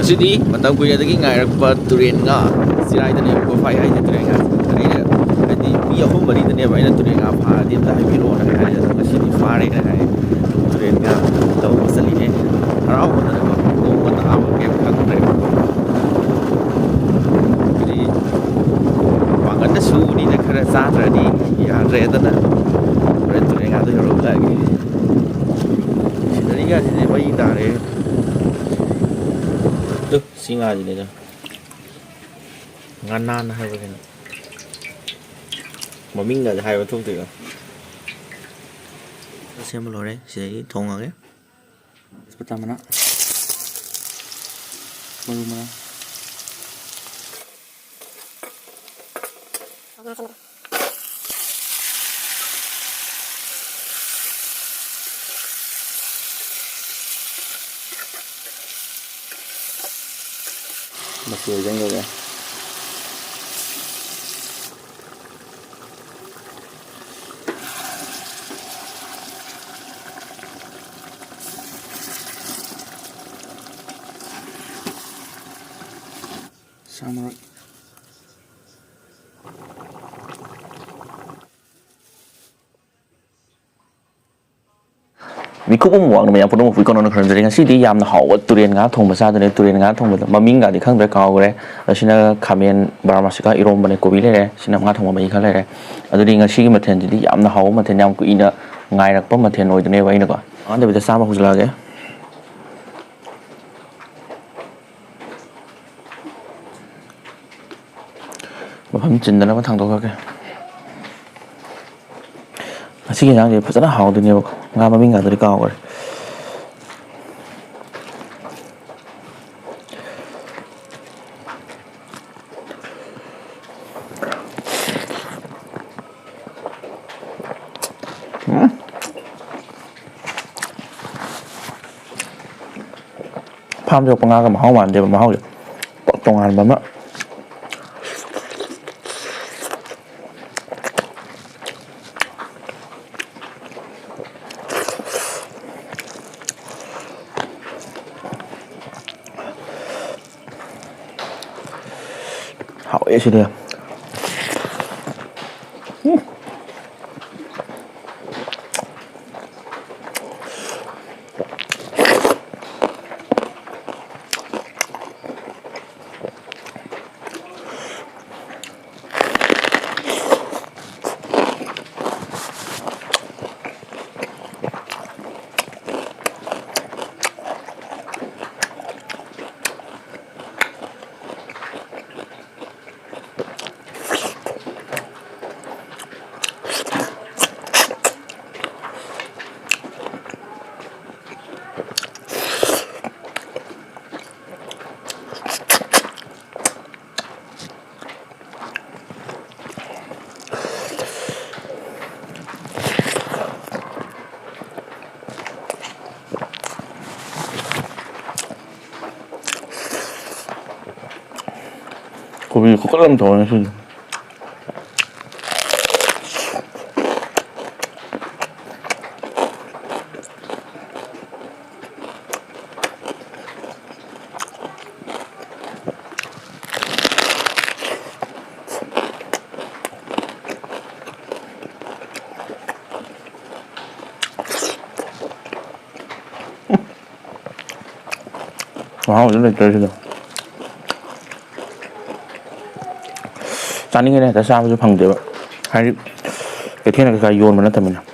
ꯉꯁꯤꯗꯤ ꯃꯇꯝ ꯀꯨꯏꯔꯗꯒꯤ ꯉꯥꯏꯔꯛꯄ ꯇꯨꯔꯦꯟ ꯉꯥ ꯆꯤꯔꯥꯏꯗꯅꯦꯕꯀꯣ ꯐꯥꯏ ꯍꯥꯏꯁꯦ ꯇꯨꯔꯦꯟ ꯉꯥ ꯑꯩꯅ ꯍꯥꯏꯗꯤ ꯃꯤ 3-4ꯗꯅꯦꯕ ꯑꯩꯅ ꯇꯨꯔꯦꯟ ꯉꯥ ꯐꯥꯔꯗꯤ ꯑꯝꯇ ꯍꯥꯏꯕꯤꯔꯛꯑꯣꯅ ꯍꯥꯏꯔꯦ ꯑꯗꯣ ꯉꯁꯤꯗꯤ ꯐꯥꯔꯦꯅ ꯍꯥꯏ ꯇꯨꯔꯦꯟ ꯉꯥ ꯂꯧꯕ ꯆꯠꯂꯤꯅꯦ ꯍꯔꯥꯎꯕꯗꯅꯀꯣ ꯅꯣꯡꯒ ꯇꯥꯕ ꯀꯩꯝ ꯈꯪꯗ꯭ꯔꯦ ꯍꯥꯏꯗꯤ ꯄꯥꯡꯒꯟꯗ ꯁꯨꯕꯅꯤꯅ ꯈꯔ ꯆꯥꯗ꯭ꯔꯗꯤ ꯌꯥꯗ꯭ꯔꯦꯗꯅ ꯍꯣꯔꯦꯟ ꯇꯨꯔꯦꯟ ꯉꯥꯗꯣ ꯌꯧꯔꯛꯑꯒ ꯁꯤꯅꯔꯤꯒꯥꯁꯤꯗꯤ ꯃꯩ ꯇꯥꯔꯦ ꯁꯤ ꯉꯥꯁꯤꯅꯦꯗ ꯉꯥꯅꯥꯟ ꯍꯥꯏꯕ ꯀꯩꯅꯣ ꯃꯃꯤꯡꯒꯗꯤ ꯍꯥꯏꯕ ꯊꯣꯛꯇꯣꯏꯔꯣ ꯁꯦꯝꯕ ꯂꯣꯏꯔꯦ ꯁꯤꯗꯒꯤ ꯊꯣꯡꯉꯒꯦ ꯇꯦꯖꯄꯇꯥ ꯃꯅꯥ ꯃꯔꯨ ꯃꯔꯥꯡ ꯃꯆꯨ ꯆꯪꯗꯧꯔꯦ ꯁꯥꯃꯔꯣꯏ ꯃꯤꯀꯨꯞ ꯑꯃ ꯋꯥꯡꯅ ꯃꯌꯥꯝ ꯄꯨꯝꯅꯃꯛꯄꯨ ꯏꯀꯣꯅꯣꯅ ꯈꯨꯔꯨꯝꯖꯔꯤ ꯉꯁꯤꯗꯤ ꯌꯥꯝꯅ ꯍꯥꯎꯕ ꯇꯨꯔꯦꯟ ꯉꯥ ꯊꯣꯡꯕ ꯆꯥꯗꯣꯏꯅꯦ ꯇꯨꯔꯦꯟ ꯉꯥ ꯊꯣꯡꯕꯗ ꯃꯃꯤꯡꯒꯗꯤ ꯈꯪꯗ꯭ꯔꯦ ꯀꯥꯎꯈ꯭ꯔꯦ ꯑꯁꯤꯅ ꯈꯥꯃꯦꯟ ꯕꯥꯔꯃꯥꯁꯤꯀꯥ ꯏꯔꯣꯝꯕꯅꯦ ꯀꯣꯕꯤ ꯂꯩꯔꯦ ꯁꯤꯅ ꯉꯥ ꯊꯣꯡꯕ ꯃꯍꯤ ꯈꯔ ꯂꯩꯔꯦ ꯑꯗꯨꯗꯤ ꯉꯁꯤꯒꯤ ꯃꯊꯦꯜꯁꯤꯗꯤ ꯌꯥꯝꯅ ꯍꯥꯎꯕ ꯃꯊꯦꯜ ꯌꯥꯝ ꯀꯨꯏꯅ ꯉꯥꯏꯔꯛꯄ ꯃꯊꯦꯜ ꯑꯣꯏꯗꯣꯏꯅꯦꯕ ꯑꯩꯅꯀꯣ ꯉꯥꯟꯗꯕꯤꯗ ꯆꯥꯝꯃ ꯍꯧꯖꯤꯜꯂꯛꯑꯒꯦ ꯃꯐꯝ ꯆꯤꯟꯗꯅꯕ ꯊꯥꯡꯗꯣꯛꯈ꯭ꯔꯒꯦ ꯉꯁꯤꯒꯤ ꯏꯟꯖꯥꯡꯁꯦ ꯐꯖꯅ ꯍꯥꯎꯗꯣꯏꯅꯦꯕꯀꯣ ꯉꯥ ꯃꯃꯤꯡ ꯉꯥꯛꯇꯗꯤ ꯀꯥꯎꯈ꯭ꯔꯦ ꯐꯥꯝꯗ ꯌꯣꯛꯄ ꯉꯥꯒ ꯃꯍꯥꯎ ꯃꯥꯟꯗꯦꯕ ꯃꯍꯥꯎꯁꯦ ꯇꯣꯉꯥꯟꯕ ꯑꯃ ꯍꯥꯎꯋꯦ ꯁꯤꯗꯤ ꯀꯣꯕꯤ ꯈꯨꯀꯜ ꯑꯃ ꯇꯧꯔꯦ ꯉꯁꯤꯗꯤ ꯃꯍꯥꯎꯁꯨ ꯂꯩꯇ꯭ꯔꯦ ꯁꯤꯗ ꯆꯥꯅꯤꯡꯉꯦꯅ ꯍꯦꯛꯇ ꯆꯥꯕꯁꯨ ꯐꯪꯗꯦꯕ ꯍꯥꯏꯗꯤ ꯀꯩꯊꯦꯜ ꯀꯩꯀꯥ ꯌꯣꯟꯕ ꯅꯠꯇꯕꯅꯤꯅ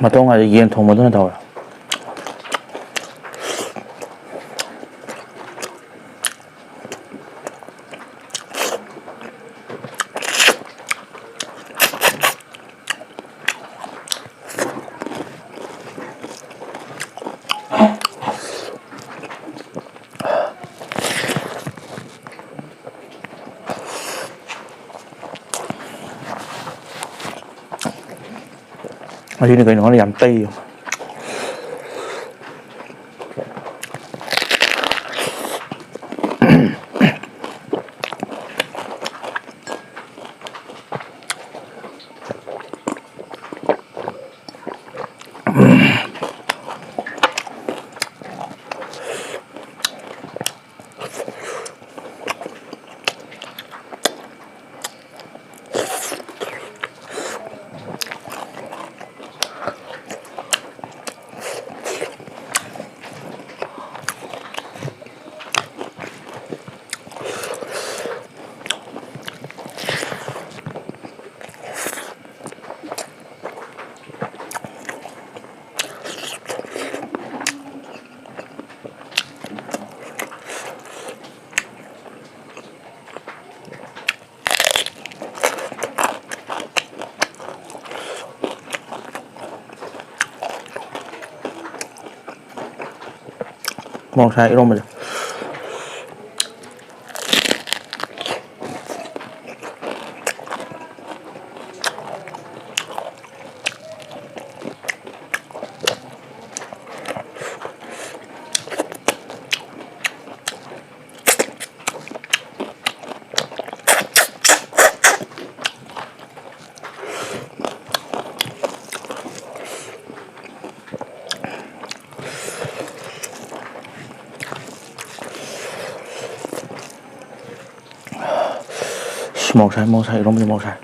ꯃꯇꯣꯡꯒꯥꯁꯦ ꯌꯦꯟ ꯊꯣꯡꯕꯗꯨꯅ ꯇꯧꯔꯦ ꯑꯁꯤꯅ ꯀꯩꯅꯣ ꯈꯪꯗꯦ ꯌꯥꯝ ꯇꯩ mong sai 이런 거죠. màu xài 이런 거죠 màu xài.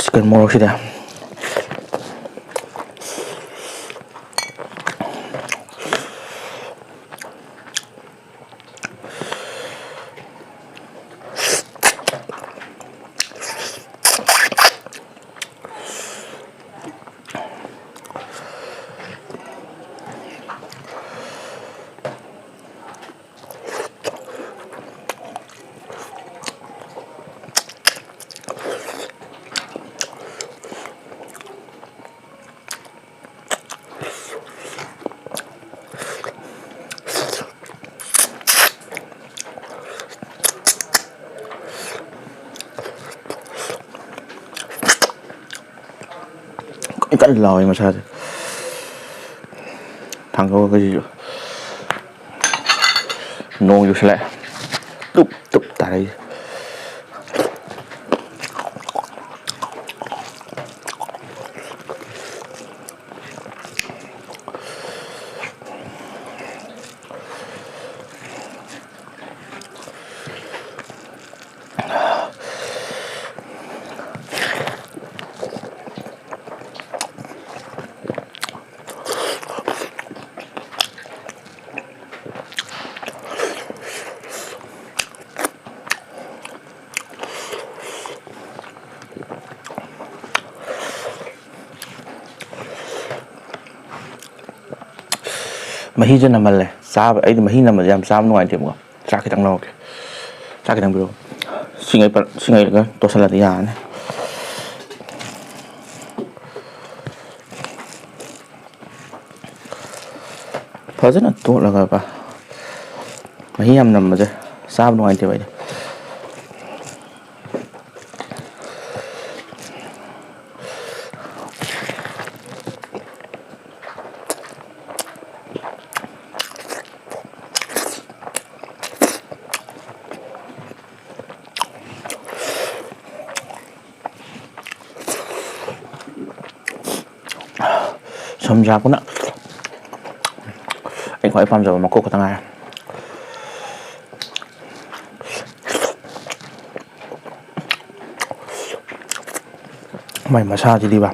Chicken 모르시다. Cắt lòi mà sao thằng có cái gì nôn vô lại tụp tụp tại đây ꯃꯍꯤꯁꯨ ꯅꯝꯃꯜꯂꯦ ꯆꯥꯕ ꯑꯩꯗꯤ ꯃꯍꯤ ꯅꯝꯕꯁꯦ ꯌꯥꯝ ꯆꯥꯕ ꯅꯨꯡꯉꯥꯏꯇꯦꯕꯀꯣ ꯆꯥꯛ ꯈꯤꯇꯪ ꯂꯧꯔꯛꯀꯦ ꯆꯥꯛ ꯈꯤꯇꯪ ꯄꯤꯔꯛꯑꯣ ꯁꯤꯡꯉꯩꯒ ꯇꯣꯠꯁꯜꯂꯗꯤ ꯌꯥꯔꯅꯤ ꯐꯖꯅ ꯇꯣꯠꯂꯒ ꯃꯍꯤ ꯌꯥꯝ ꯅꯝꯕꯁꯦ ꯆꯥꯕ ꯅꯨꯡꯉꯥꯏꯇꯦꯕ ꯑꯩꯗꯤ ꯁꯝꯖꯥꯛꯄꯅ ขอให้ความจำมาโคกตั้งไงไม่มาชาจีดีป่ะ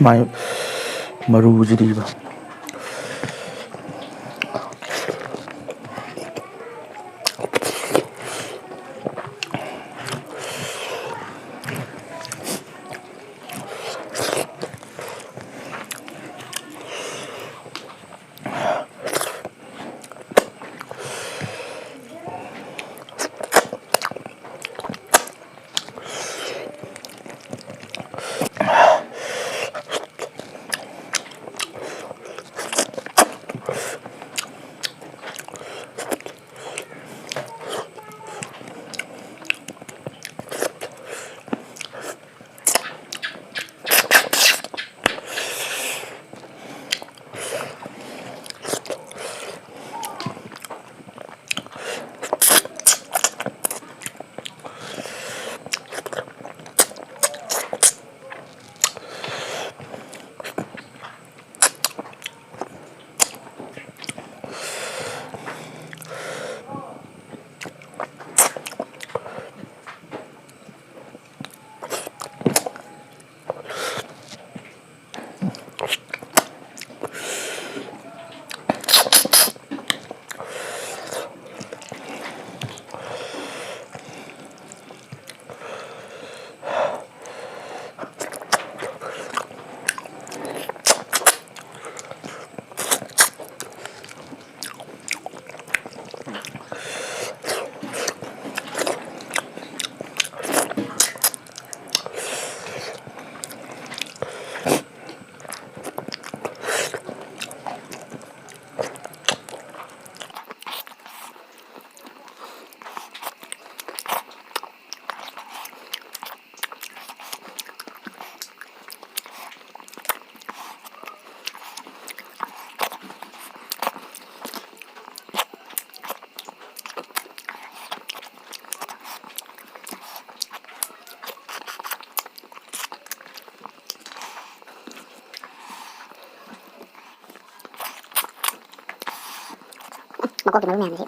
ไม่มารู้จีดีป่ะมาโคกินมันแมนสิ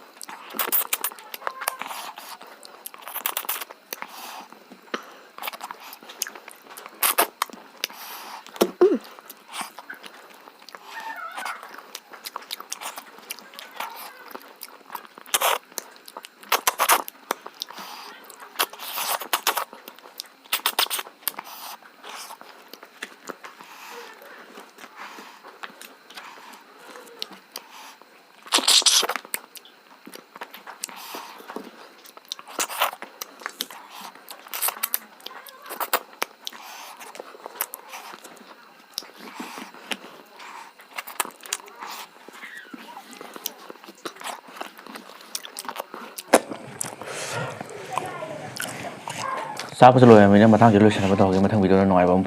ทราบก็จะรวยไหมเนี่ยมาทั้งจะรวยฉันมาต่อกันมาทั้งวิดีโอหน่อยบ้าง